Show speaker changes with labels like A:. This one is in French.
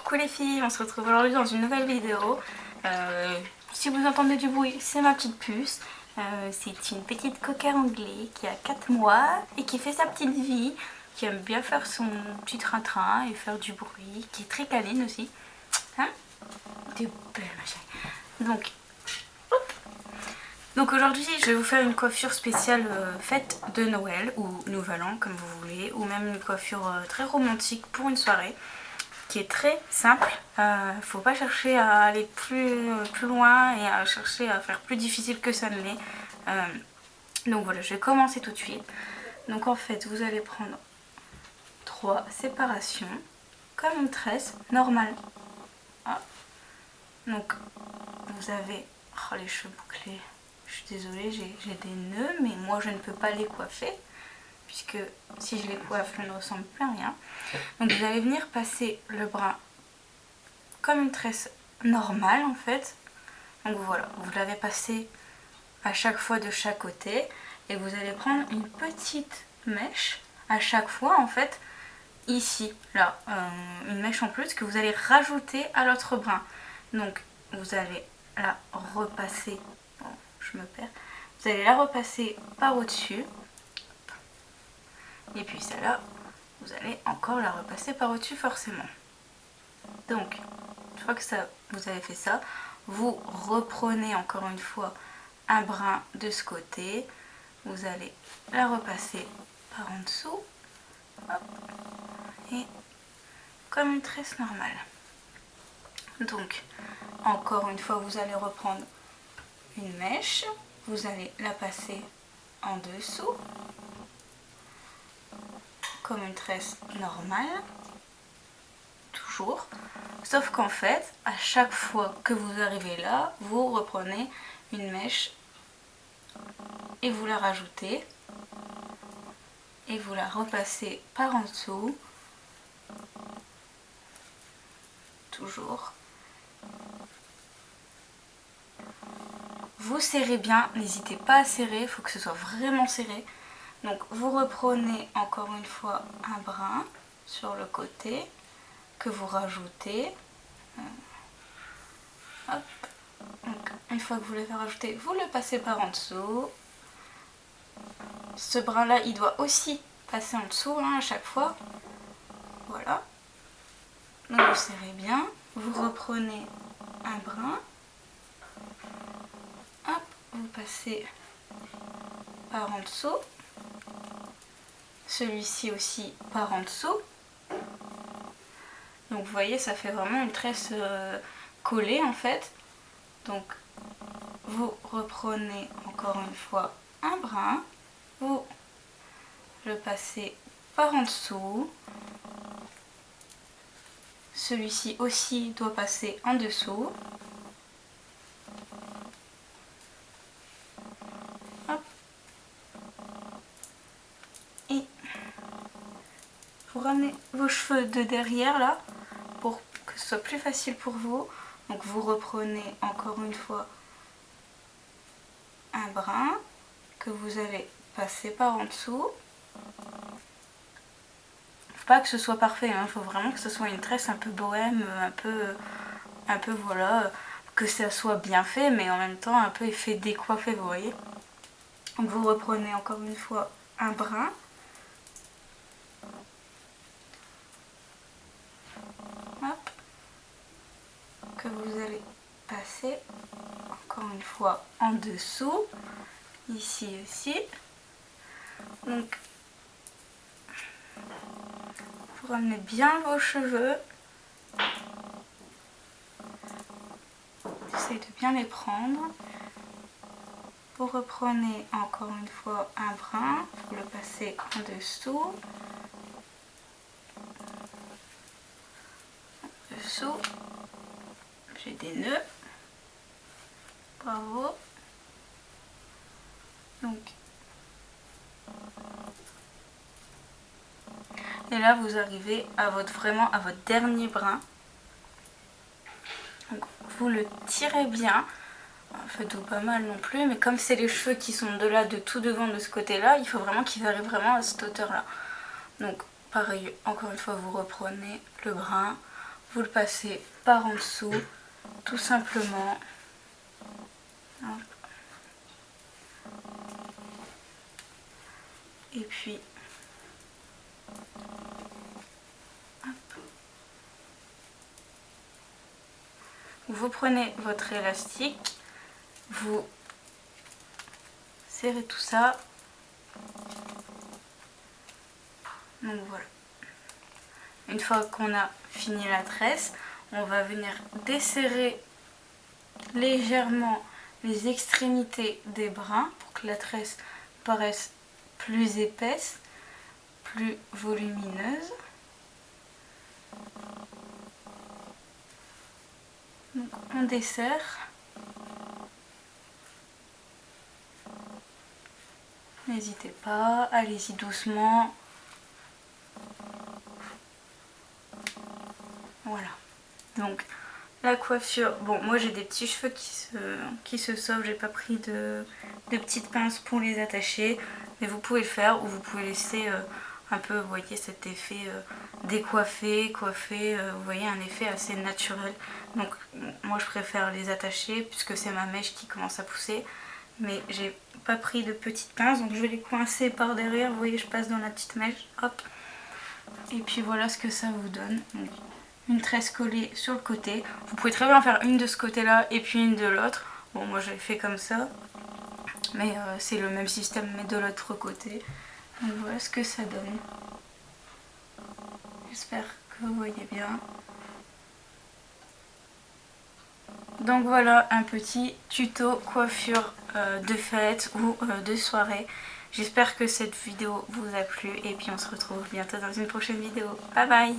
A: Coucou les filles, on se retrouve aujourd'hui dans une nouvelle vidéo. Si vous entendez du bruit, c'est ma petite puce. C'est une petite cocker anglais qui a 4 mois et qui fait sa petite vie, qui aime bien faire son petit train-train et faire du bruit, qui est très câline aussi. Hein? T'es belle ma chérie. Donc aujourd'hui je vais vous faire une coiffure spéciale fête de Noël ou Nouvel An comme vous voulez, ou même une coiffure très romantique pour une soirée qui est très simple. Faut pas chercher à aller plus loin et à chercher à faire plus difficile que ça ne l'est. Donc voilà, je vais commencer tout de suite. Donc en fait vous allez prendre 3 séparations comme une tresse normale. Ah. Donc vous avez les cheveux bouclés. Je suis désolée, j'ai des nœuds, mais moi je ne peux pas les coiffer, puisque si je les coiffe, je ne ressemble plus à rien. Donc vous allez venir passer le bras comme une tresse normale en fait. Donc voilà, vous l'avez passé à chaque fois de chaque côté, et vous allez prendre une petite mèche à chaque fois en fait, ici, là, une mèche en plus que vous allez rajouter à l'autre bras. Donc vous allez la repasser. Je me perds. Vous allez la repasser par au-dessus. Et puis celle-là, vous allez encore la repasser par au-dessus forcément. Donc, une fois que ça, vous avez fait ça, vous reprenez encore une fois un brin de ce côté. Vous allez la repasser par en dessous. Hop, et comme une tresse normale. Donc, encore une fois, vous allez reprendre une mèche, vous allez la passer en dessous comme une tresse normale, toujours, sauf qu'en fait à chaque fois que vous arrivez là, vous reprenez une mèche et vous la rajoutez et vous la repassez par en dessous, toujours. Vous serrez bien, n'hésitez pas à serrer, il faut que ce soit vraiment serré. Donc vous reprenez encore une fois un brin sur le côté que vous rajoutez. Hop. Donc une fois que vous l'avez rajouté, vous le passez par en dessous. Ce brin là, il doit aussi passer en dessous à chaque fois. Voilà. Donc vous serrez bien, vous reprenez un brin. Hop, vous passez par en dessous. Celui-ci aussi par en dessous. Donc vous voyez, ça fait vraiment une tresse collée en fait. Donc vous reprenez encore une fois un brin, vous le passez par en dessous. Celui-ci aussi doit passer en dessous. Vous ramenez vos cheveux de derrière là pour que ce soit plus facile pour vous. Donc vous reprenez encore une fois un brin que vous allez passer par en dessous. Faut pas que ce soit parfait, il faut vraiment que ce soit une tresse un peu bohème, un peu voilà, que ça soit bien fait, mais en même temps un peu effet décoiffé, vous voyez. Donc vous reprenez encore une fois un brin. Hop, que vous allez passer encore une fois en dessous, ici aussi. Donc vous ramenez bien vos cheveux, essayez de bien les prendre. Vous reprenez encore une fois un brin, vous le passez en dessous. Dessous, j'ai des nœuds, bravo. Donc, et là vous arrivez à vraiment à votre dernier brin. Donc, vous le tirez bien, faites-vous pas mal non plus, mais comme c'est les cheveux qui sont de là, de tout devant de ce côté là, il faut vraiment qu'ils arrivent vraiment à cette hauteur là. Donc pareil, encore une fois vous reprenez le brin, vous le passez par en dessous, tout simplement. Hop. Et puis, hop. Vous prenez votre élastique, vous serrez tout ça. Donc voilà. Une fois qu'on a fini la tresse, on va venir desserrer légèrement les extrémités des brins pour que la tresse paraisse plus épaisse, plus volumineuse. Donc on desserre. N'hésitez pas, allez-y doucement. Voilà. Donc la coiffure, bon moi j'ai des petits cheveux qui se sauvent, j'ai pas pris de petites pinces pour les attacher, mais vous pouvez le faire ou vous pouvez laisser un peu, vous voyez cet effet décoiffé, coiffé, vous voyez un effet assez naturel. Donc moi je préfère les attacher puisque c'est ma mèche qui commence à pousser, mais j'ai pas pris de petites pinces donc je vais les coincer par derrière, vous voyez je passe dans la petite mèche, hop, et puis voilà ce que ça vous donne. Donc, une tresse collée sur le côté. Vous pouvez très bien en faire une de ce côté là et puis une de l'autre. Bon moi j'ai fait comme ça, mais c'est le même système mais de l'autre côté. Donc voilà ce que ça donne. J'espère que vous voyez bien. Donc voilà un petit tuto coiffure de fête ou de soirée. J'espère que cette vidéo vous a plu et puis on se retrouve bientôt dans une prochaine vidéo. Bye bye!